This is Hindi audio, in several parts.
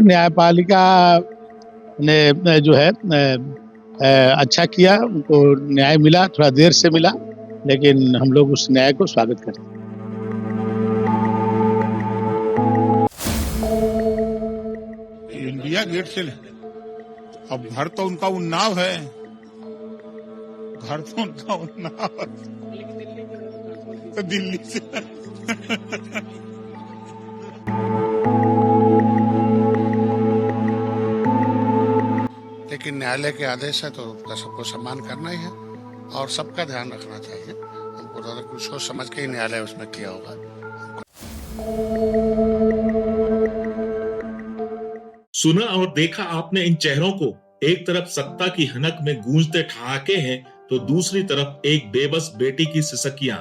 न्यायपालिका ने जो है अच्छा किया, उनको न्याय मिला, थोड़ा देर से मिला, लेकिन हम लोग उस न्याय को स्वागत करते हैं। इंडिया गेट से अब घर तो उनका उन्नाव है, घर तो उनका उन्नाव है, तो दिल्ली से लेकिन न्यायालय के आदेश है तो उसका सबको सम्मान करना ही है और सबका ध्यान रखना चाहिए। हमको ज्यादा कुछ सोच समझ के ही न्यायालय उसमें किया होगा। सुना और देखा आपने इन चेहरों को। एक तरफ सत्ता की हनक में गूंजते ठहाके हैं तो दूसरी तरफ एक बेबस बेटी की सिसकियां।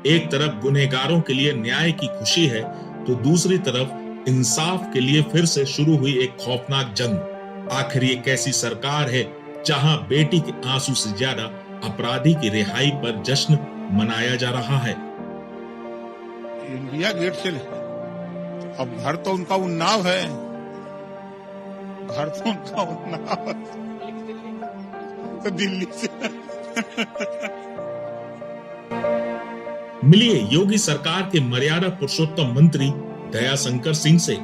एक तरफ गुनहगारों के लिए न्याय की खुशी है तो दूसरी तरफ इंसाफ के लिए फिर से शुरू हुई एक खौफनाक जंग। आखिर ये कैसी सरकार है जहां बेटी के आंसू से ज्यादा अपराधी की रिहाई पर जश्न मनाया जा रहा है। इंडिया गेट से अब घर तो उनका उन्नाव है, घर तो उनका उन्नाव है, तो दिल्ली से मिलिए योगी सरकार के मर्यादा पुरुषोत्तम मंत्री दयाशंकर सिंह से।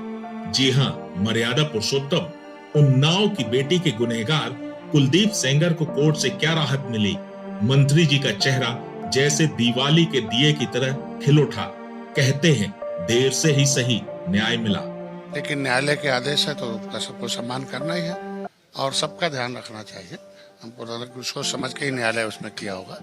जी हां, मर्यादा पुरुषोत्तम उन्नाव की बेटी के गुनहगार कुलदीप सेंगर को कोर्ट से क्या राहत मिली। मंत्री जी का चेहरा जैसे दिवाली के दिए की तरह खिल उठा। कहते हैं देर से ही सही न्याय मिला। लेकिन न्यायालय के आदेश है तो उसका सबको सम्मान करना ही है और सबका ध्यान रखना चाहिए। हमको ज्यादा कुछ सोच समझ के ही न्यायालय उसमें किया होगा।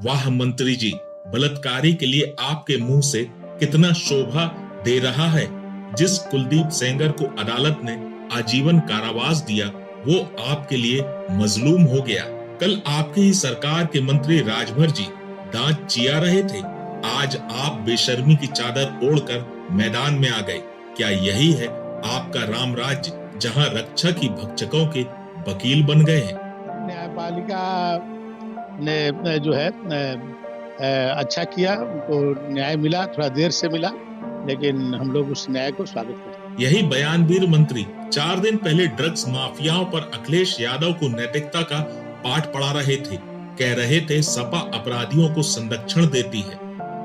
वाह मंत्री जी, बलात्कारी के लिए आपके मुंह से कितना शोभा दे रहा है। जिस कुलदीप सेंगर को अदालत ने आजीवन कारावास दिया वो आपके लिए मजलूम हो गया। कल आपकी ही सरकार के मंत्री राजभर जी दांत चिया रहे थे, आज आप बेशर्मी की चादर ओढ़कर मैदान में आ गए। क्या यही है आपका राम राज्य जहां रक्षक ही भक्षकों के वकील बन गए हैं? न्यायपालिका ने जो है अच्छा किया, उनको न्याय मिला, थोड़ा देर से मिला, लेकिन हम लोग उस न्याय को स्वागत करते हैं। यही बयानवीर मंत्री 4 दिन पहले ड्रग्स माफियाओं पर अखिलेश यादव को नैतिकता का पाठ पढ़ा रहे थे। कह रहे थे सपा अपराधियों को संरक्षण देती है।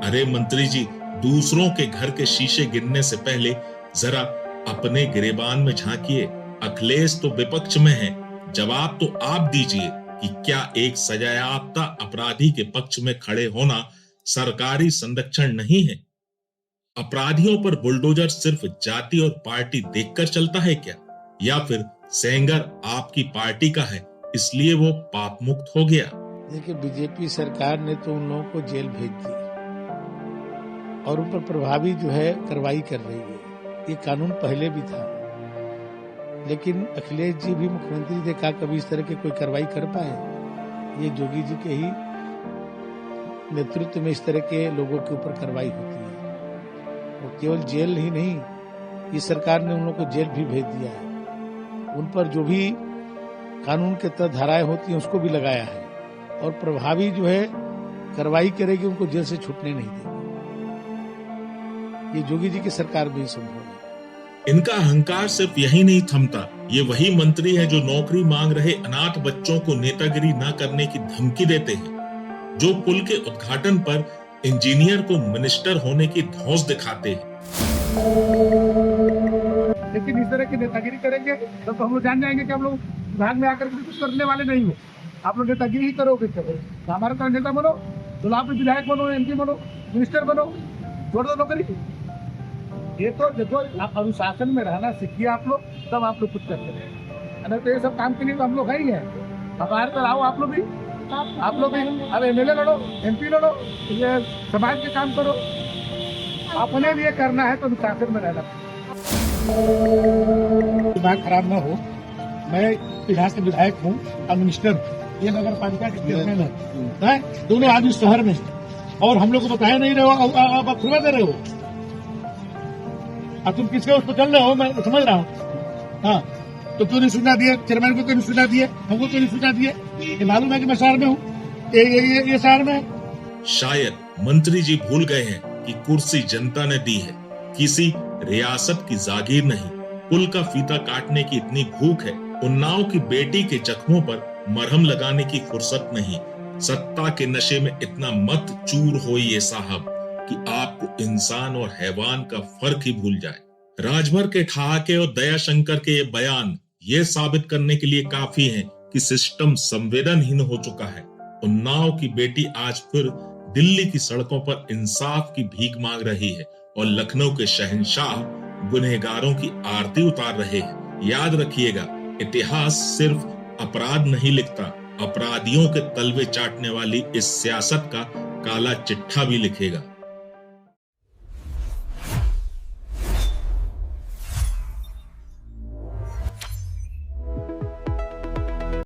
अरे मंत्री जी, दूसरों के घर के शीशे गिरने से पहले जरा अपने गिरेबान में झांकिए। अखिलेश तो विपक्ष में है, जवाब तो आप दीजिए कि क्या एक सजायाफ्ता अपराधी के पक्ष में खड़े होना सरकारी संरक्षण नहीं है? अपराधियों पर बुलडोजर सिर्फ जाति और पार्टी देखकर चलता है क्या? या फिर सेंगर आपकी पार्टी का है इसलिए वो पाप मुक्त हो गया? देखिए, बीजेपी सरकार ने तो उन लोगों को जेल भेज दी और उन पर प्रभावी जो है कार्रवाई कर रही है। ये कानून पहले भी था, लेकिन अखिलेश जी भी मुख्यमंत्री थे, कहा कभी इस तरह की कोई कार्रवाई कर पाए। ये योगी जी के ही नेतृत्व में इस तरह के लोगों के ऊपर कार्रवाई होती है। और केवल जेल ही नहीं, इस सरकार ने उन लोगों को जेल भी भेज दिया है। उन पर जो भी कानून के तहत धाराएं होती हैं उसको भी लगाया है और प्रभावी जो है कार्रवाई करेगी, उनको जेल से छूटने नहीं देगी। ये योगी जी की सरकार में ही संभव है। इनका अहंकार सिर्फ यही नहीं थमता। ये वही मंत्री है जो नौकरी मांग रहे अनाथ बच्चों को नेतागिरी न करने की धमकी देते हैं, जो पुल के उद्घाटन पर इंजीनियर को मिनिस्टर होने की धौंस दिखाते हैं। लेकिन इस तरह की नेतागिरी करेंगे तो हम लोग जान जाएंगे कि हम लोग विभाग में आकर कुछ करने वाले नहीं हो। आप लोग नेतागिरी ही करोगे तो हमारे तरह नेता बनो, तो आप विधायक बनो, MP बनो, मिनिस्टर बनो, छोड़ दो नौकरी। ये तो देखो, आप अनुशासन में रहना सीखिए आप लोग, तब आप लोग कुछ करते हैं। नहीं तो ये सब काम के लिए तो हम लोग है ही है। हमारे तरह आओ आप लोग भी अब MLA लड़ो, MP लड़ो, ये समाज के काम करो। अपने लिए करना है तो अनुशासन में रहना। दिमाग खराब ना हो। मैं बिहार से विधायक हूँ और मिनिस्टर, ये नगर पालिका के चेयरमैन है, दोनों आदमी शहर में और हम लोग को बताया नहीं रहे हो, आप खुलवा दे रहे हो। अब तुम किसके उस पर चल रहे हो, मैं समझ रहा हूँ। हाँ, तो क्यों नहीं सुना दिए चेयरमैन को, क्यों नहीं सुना दिए हमको, क्यों नहीं सुना दिए? ये मालूम है कि मैं शहर में हूँ, ये शहर में है। शायद मंत्री जी भूल गए हैं कि कुर्सी जनता ने दी है, किसी रियासत की जागीर नहीं। पुल का फीता काटने की इतनी भूख है, उन्नाव की बेटी के जख्मों पर मरहम लगाने की फुर्सत नहीं। सत्ता के नशे में इतना मत चूर होइए साहब कि आपको इंसान और हैवान का फर्क ही भूल जाए। राजभर के ठहाके और दयाशंकर के ये बयान ये साबित करने के लिए काफी हैं कि सिस्टम संवेदनहीन हो चुका है। उन्नाव की बेटी आज फिर दिल्ली की सड़कों पर इंसाफ की भीख मांग रही है और लखनऊ के शहंशाह गुनहगारों की आरती उतार रहे हैं। याद रखिएगा, इतिहास सिर्फ अपराध नहीं लिखता, अपराधियों के तलवे चाटने वाली इस सियासत का काला चिट्ठा भी लिखेगा।